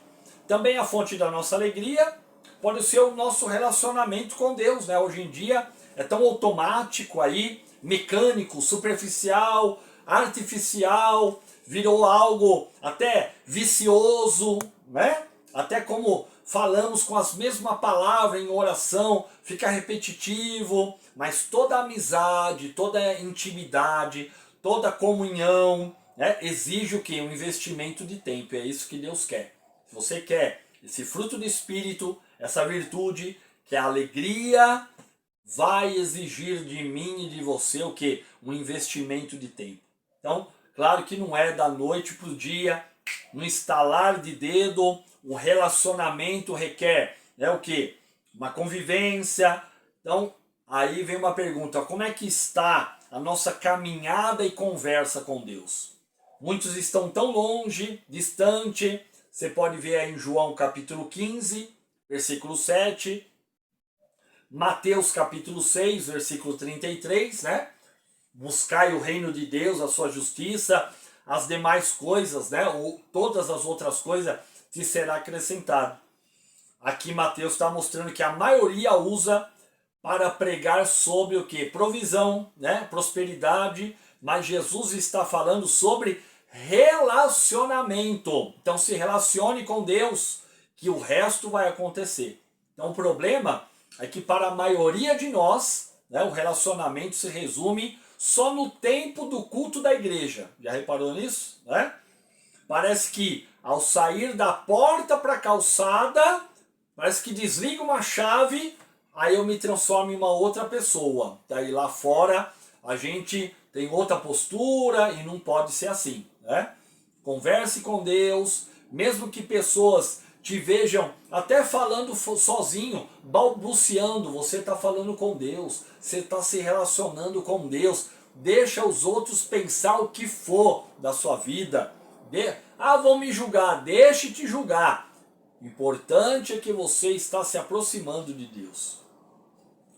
Speaker 1: Também a fonte da nossa alegria pode ser o nosso relacionamento com Deus, né? Hoje em dia é tão automático aí, mecânico, superficial, artificial, virou algo até vicioso, né? Até como falamos com as mesmas palavras em oração, fica repetitivo, mas toda amizade, toda intimidade, toda comunhão, né, exige o quê? Um investimento de tempo, é isso que Deus quer. Se você quer esse fruto do Espírito, essa virtude, que é a alegria, vai exigir de mim e de você o quê? Um investimento de tempo. Então, claro que não é da noite para o dia, no estalar de dedo, um relacionamento requer, né, o quê? Uma convivência. Então, aí vem uma pergunta, como é que está a nossa caminhada e conversa com Deus? Muitos estão tão longe, distante. Você pode ver aí em João capítulo 15, versículo 7. Mateus capítulo 6, versículo 33, né? Buscai o reino de Deus, a sua justiça, as demais coisas, né? Ou todas as outras coisas te será acrescentado. Aqui Mateus está mostrando que a maioria usa para pregar sobre o que? Provisão, né? Prosperidade, mas Jesus está falando sobre relacionamento. Então se relacione com Deus, que o resto vai acontecer. Então o problema é que para a maioria de nós, né, o relacionamento se resume só no tempo do culto da igreja. Já reparou nisso? Né? Parece que ao sair da porta para a calçada, parece que desliga uma chave, aí eu me transformo em uma outra pessoa. Daí lá fora a gente tem outra postura e não pode ser assim, né? Converse com Deus, mesmo que pessoas te vejam até falando sozinho, balbuciando, você está falando com Deus, você está se relacionando com Deus. Deixa os outros pensar o que for da sua vida. Vão me julgar, deixe te julgar. Importante é que você está se aproximando de Deus.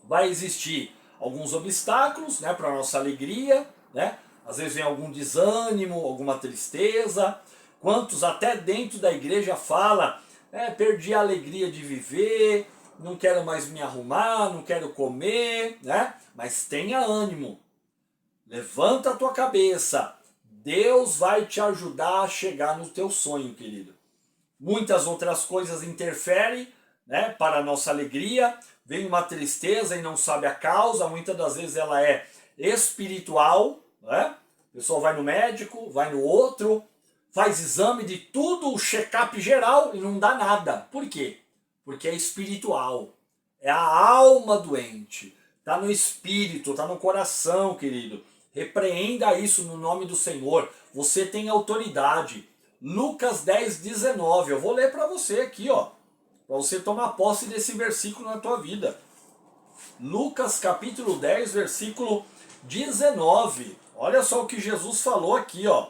Speaker 1: Vai existir alguns obstáculos, né, para a nossa alegria, né? Às vezes vem algum desânimo, alguma tristeza. Quantos até dentro da igreja fala, perdi a alegria de viver, não quero mais me arrumar, não quero comer, né? Mas tenha ânimo. Levanta a tua cabeça. Deus vai te ajudar a chegar no teu sonho, querido. Muitas outras coisas interferem, né, para a nossa alegria. Vem uma tristeza e não sabe a causa. Muitas das vezes ela é espiritual, né? A pessoa vai no médico, vai no outro, faz exame de tudo, o check-up geral e não dá nada. Por quê? Porque é espiritual. É a alma doente. Está no espírito, está no coração, querido. Repreenda isso no nome do Senhor. Você tem autoridade. Lucas 10, 19. Eu vou ler para você aqui, ó. Para você tomar posse desse versículo na tua vida. Lucas capítulo 10, versículo 19. Olha só o que Jesus falou aqui, ó.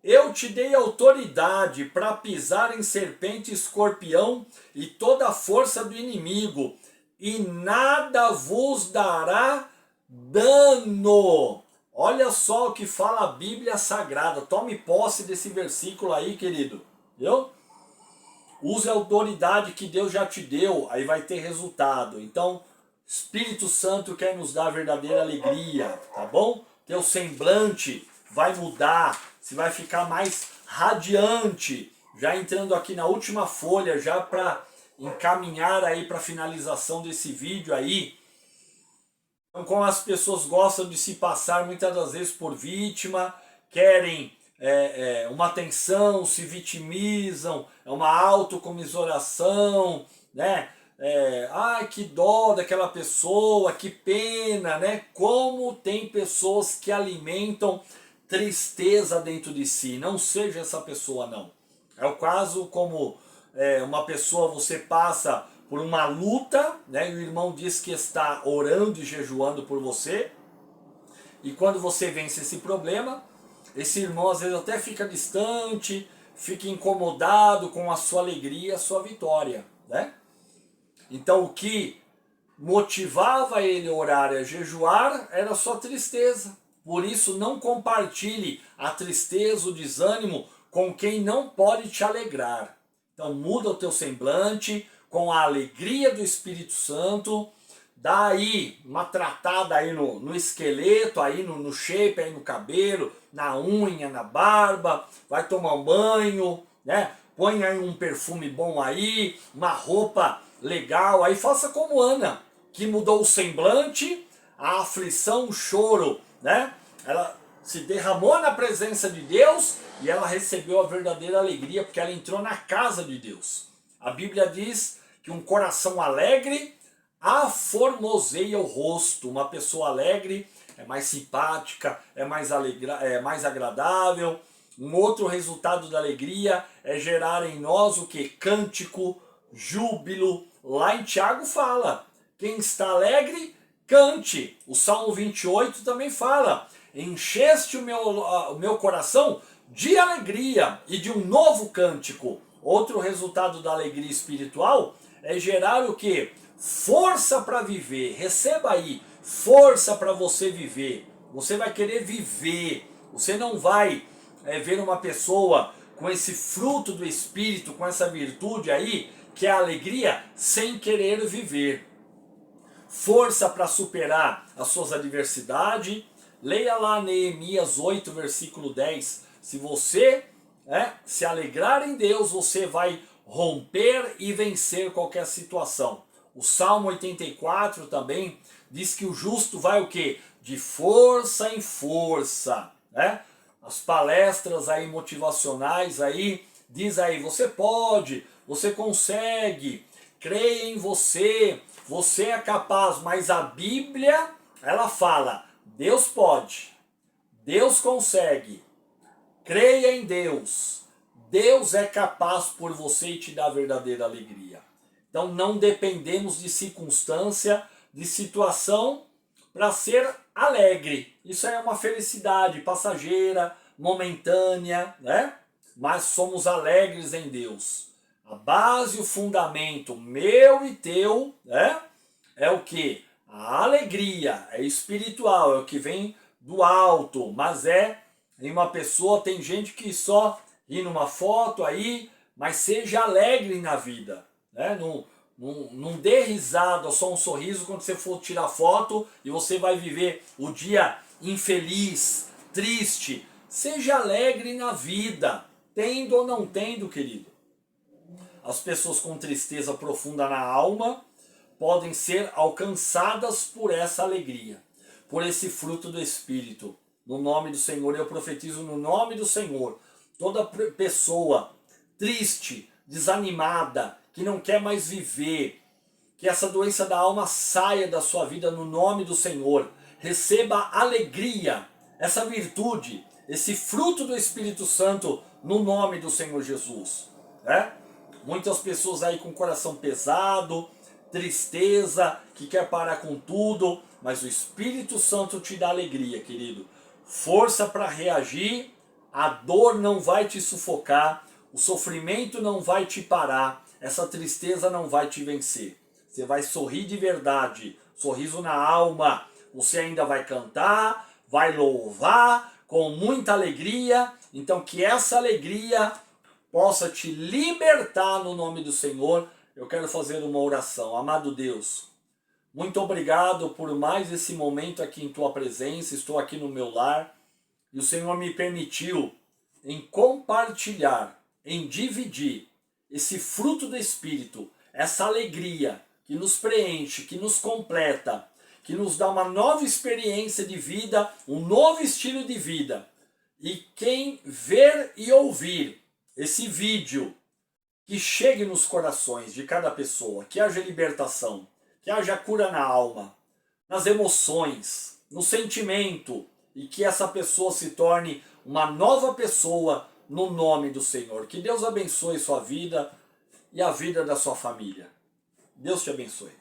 Speaker 1: Eu te dei autoridade para pisar em serpente, escorpião e toda a força do inimigo, e nada vos dará dano. Olha só o que fala a Bíblia Sagrada. Tome posse desse versículo aí, querido. Viu? Use a autoridade que Deus já te deu, aí vai ter resultado. Então, Espírito Santo quer nos dar verdadeira alegria, tá bom? Teu semblante vai mudar, você vai ficar mais radiante. Já entrando aqui na última folha, já para encaminhar aí para a finalização desse vídeo aí. Então, como as pessoas gostam de se passar muitas das vezes por vítima, querem uma atenção, se vitimizam, é uma autocomiseração, né? Ai, que dó daquela pessoa, que pena, né? Como tem pessoas que alimentam tristeza dentro de si. Não seja essa pessoa, não. É o caso como uma pessoa, você passa por uma luta, né? E o irmão diz que está orando e jejuando por você. E quando você vence esse problema, esse irmão às vezes até fica distante, fica incomodado com a sua alegria, a sua vitória, né? Então o que motivava ele a orar e a jejuar era só tristeza. Por isso não compartilhe a tristeza, o desânimo com quem não pode te alegrar. Então muda o teu semblante com a alegria do Espírito Santo. Dá aí uma tratada aí no esqueleto, aí no shape, aí no cabelo, na unha, na barba. Vai tomar um banho, né? Põe aí um perfume bom aí, uma roupa legal. Aí faça como Ana, que mudou o semblante, a aflição, o choro, né? Ela se derramou na presença de Deus e ela recebeu a verdadeira alegria porque ela entrou na casa de Deus. A Bíblia diz que um coração alegre aformoseia o rosto. Uma pessoa alegre é mais simpática, é mais agradável. Um outro resultado da alegria é gerar em nós o que? Cântico, júbilo. Lá em Tiago fala, quem está alegre, cante. O Salmo 28 também fala, encheste o meu coração de alegria e de um novo cântico. Outro resultado da alegria espiritual é gerar o que? Força para viver. Receba aí, força para você viver. Você vai querer viver. Você não vai ver uma pessoa com esse fruto do Espírito, com essa virtude aí, que é a alegria, sem querer viver. Força para superar as suas adversidades. Leia lá Neemias 8, versículo 10. Se você se alegrar em Deus, você vai romper e vencer qualquer situação. O Salmo 84 também diz que o justo vai o quê? De força em força, né? As palestras aí motivacionais aí, diz aí, você pode, você consegue, creia em você, você é capaz. Mas a Bíblia, ela fala, Deus pode, Deus consegue, creia em Deus, Deus é capaz por você e te dá verdadeira alegria. Então não dependemos de circunstância, de situação para ser alegre. Isso é uma felicidade passageira, momentânea, né? Mas somos alegres em Deus. A base, o fundamento meu e teu, né? É o que? A alegria, é espiritual, é o que vem do alto, mas em uma pessoa, tem gente que só ri numa foto aí, mas seja alegre na vida, né? Não dê risada, só um sorriso quando você for tirar foto e você vai viver o dia infeliz, triste. Seja alegre na vida, tendo ou não tendo, querido. As pessoas com tristeza profunda na alma podem ser alcançadas por essa alegria, por esse fruto do Espírito. No nome do Senhor, eu profetizo no nome do Senhor. Toda pessoa triste, desanimada, que não quer mais viver, que essa doença da alma saia da sua vida no nome do Senhor. Receba alegria, essa virtude, esse fruto do Espírito Santo no nome do Senhor Jesus. Né? Muitas pessoas aí com o coração pesado, tristeza, que quer parar com tudo, mas o Espírito Santo te dá alegria, querido. Força para reagir, a dor não vai te sufocar, o sofrimento não vai te parar, essa tristeza não vai te vencer. Você vai sorrir de verdade, sorriso na alma, você ainda vai cantar, vai louvar com muita alegria, então que essa alegria possa te libertar no nome do Senhor. Eu quero fazer uma oração. Amado Deus, muito obrigado por mais esse momento aqui em tua presença. Estou aqui no meu lar e o Senhor me permitiu em compartilhar, em dividir esse fruto do Espírito, essa alegria que nos preenche, que nos completa, que nos dá uma nova experiência de vida, um novo estilo de vida. E quem ver e ouvir esse vídeo, que chegue nos corações de cada pessoa, que haja libertação, que haja cura na alma, nas emoções, no sentimento, e que essa pessoa se torne uma nova pessoa no nome do Senhor. Que Deus abençoe sua vida e a vida da sua família. Deus te abençoe.